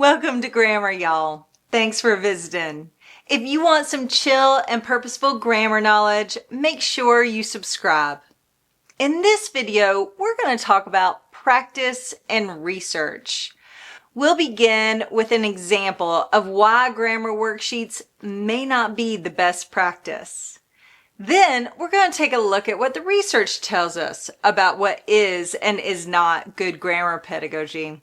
Welcome to Grammar, y'all. Thanks for visiting. If you want some chill and purposeful grammar knowledge, make sure you subscribe. In this video, we're going to talk about practice and research. We'll begin with an example of why grammar worksheets may not be the best practice. Then we're going to take a look at what the research tells us about what is and is not good grammar pedagogy.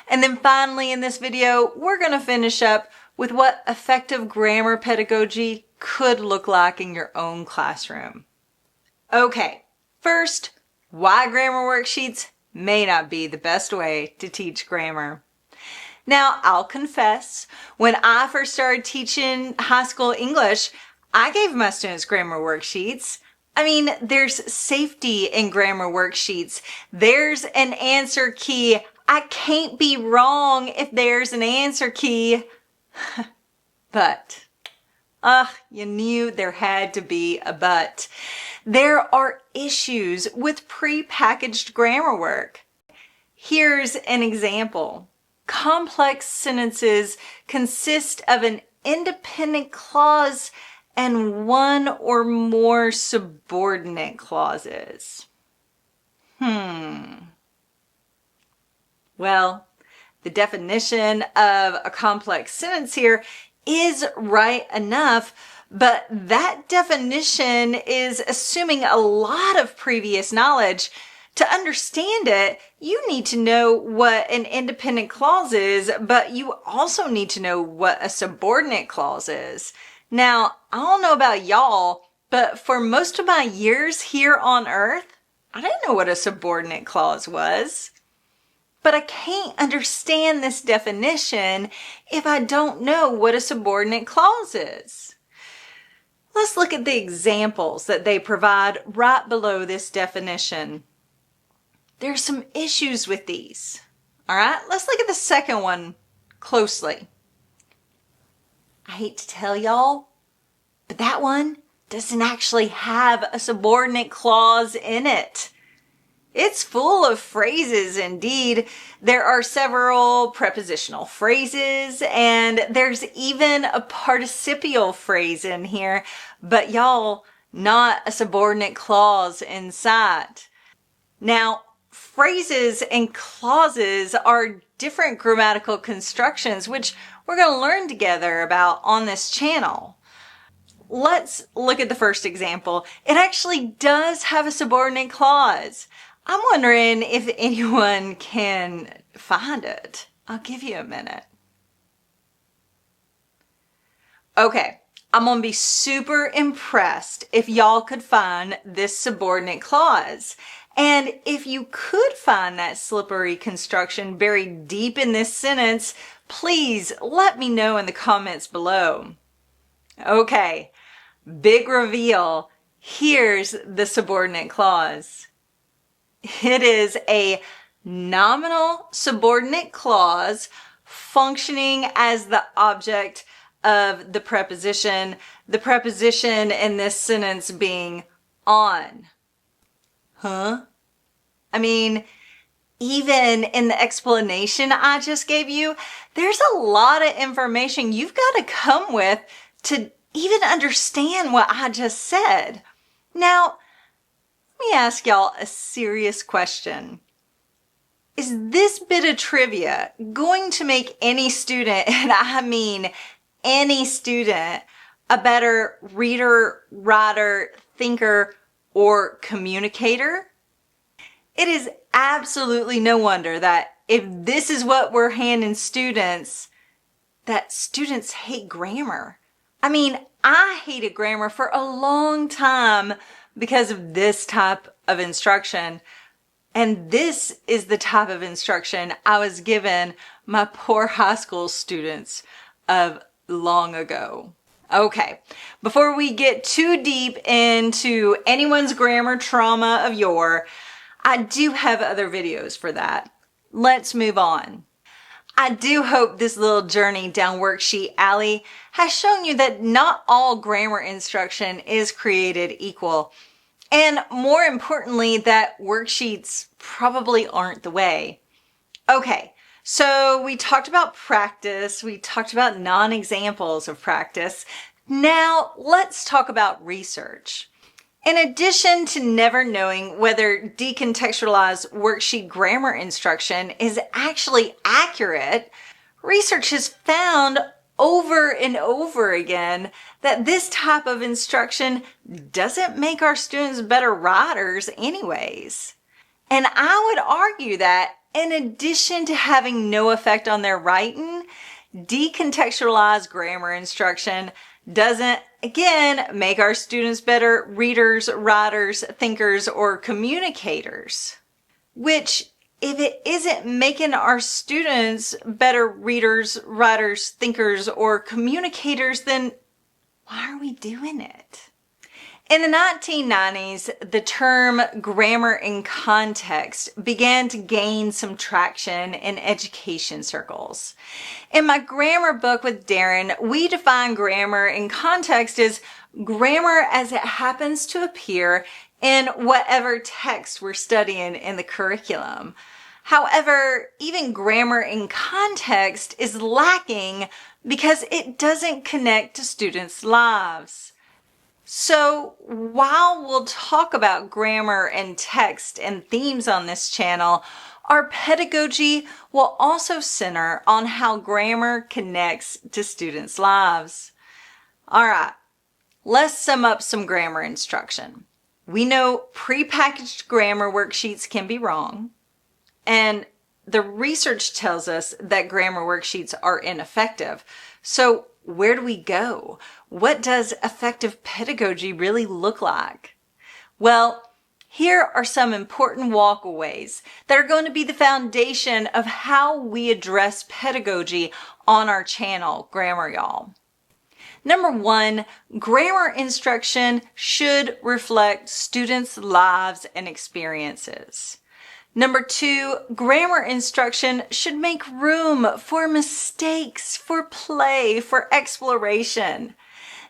And then finally in this video, we're going to finish up with what effective grammar pedagogy could look like in your own classroom. Okay, first, why grammar worksheets may not be the best way to teach grammar. Now, I'll confess, when I first started teaching high school English, I gave my students grammar worksheets. I mean, there's safety in grammar worksheets. There's an answer key. I can't be wrong if there's an answer key. But, you knew there had to be a but. There are issues with pre-packaged grammar work. Here's an example. Complex sentences consist of an independent clause and one or more subordinate clauses. Well, the definition of a complex sentence here is right enough, but that definition is assuming a lot of previous knowledge. To understand it, you need to know what an independent clause is, but you also need to know what a subordinate clause is. Now, I don't know about y'all, but for most of my years here on Earth, I didn't know what a subordinate clause was. But I can't understand this definition if I don't know what a subordinate clause is. Let's look at the examples that they provide right below this definition. There's some issues with these. All right, let's look at the second one closely. I hate to tell y'all, but that one doesn't actually have a subordinate clause in it. It's full of phrases indeed. There are several prepositional phrases and there's even a participial phrase in here, but y'all, not a subordinate clause in sight. Now, phrases and clauses are different grammatical constructions, which we're going to learn together about on this channel. Let's look at the first example. It actually does have a subordinate clause. I'm wondering if anyone can find it. I'll give you a minute. Okay, I'm going to be super impressed if y'all could find this subordinate clause. And if you could find that slippery construction buried deep in this sentence, please let me know in the comments below. Okay, big reveal. Here's the subordinate clause. It is a nominal subordinate clause functioning as the object of the preposition in this sentence being on. I mean, even in the explanation I just gave you, there's a lot of information you've got to come with to even understand what I just said. Now, let me ask y'all a serious question. Is this bit of trivia going to make any student, and I mean any student, a better reader, writer, thinker, or communicator? It is absolutely no wonder that if this is what we're handing students, that students hate grammar. I mean, I hated grammar for a long time because of this type of instruction. And this is the type of instruction I was given my poor high school students of long ago. Okay, before we get too deep into anyone's grammar trauma of yore, I do have other videos for that. Let's move on. I do hope this little journey down Worksheet Alley has shown you that not all grammar instruction is created equal. And more importantly, that worksheets probably aren't the way. Okay, So we talked about practice. We talked about non-examples of practice. Now let's talk about research. In addition to never knowing whether decontextualized worksheet grammar instruction is actually accurate, research has found over and over again that this type of instruction doesn't make our students better writers anyways. And I would argue that in addition to having no effect on their writing, decontextualized grammar instruction doesn't, again, make our students better readers, writers, thinkers, or communicators. Which, if it isn't making our students better readers, writers, thinkers, or communicators, then why are we doing it? In the 1990s, the term grammar in context began to gain some traction in education circles. In my grammar book with Darren, we define grammar in context as grammar as it happens to appear in whatever text we're studying in the curriculum. However, even grammar in context is lacking because it doesn't connect to students' lives. So while we'll talk about grammar and text and themes on this channel, our pedagogy will also center on how grammar connects to students' lives. All right, let's sum up some grammar instruction. We know prepackaged grammar worksheets can be wrong, and the research tells us that grammar worksheets are ineffective. So where do we go? What does effective pedagogy really look like? Well, here are some important walkaways that are going to be the foundation of how we address pedagogy on our channel, Grammar Y'all. Number one, grammar instruction should reflect students' lives and experiences. Number two, grammar instruction should make room for mistakes, for play, for exploration.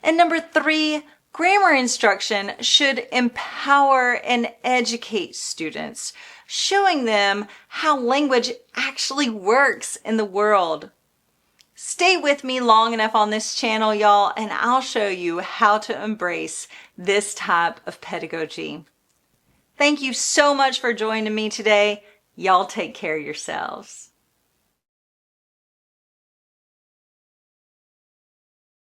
And number three, grammar instruction should empower and educate students, showing them how language actually works in the world. Stay with me long enough on this channel, y'all, and I'll show you how to embrace this type of pedagogy. Thank you so much for joining me today. Y'all take care of yourselves.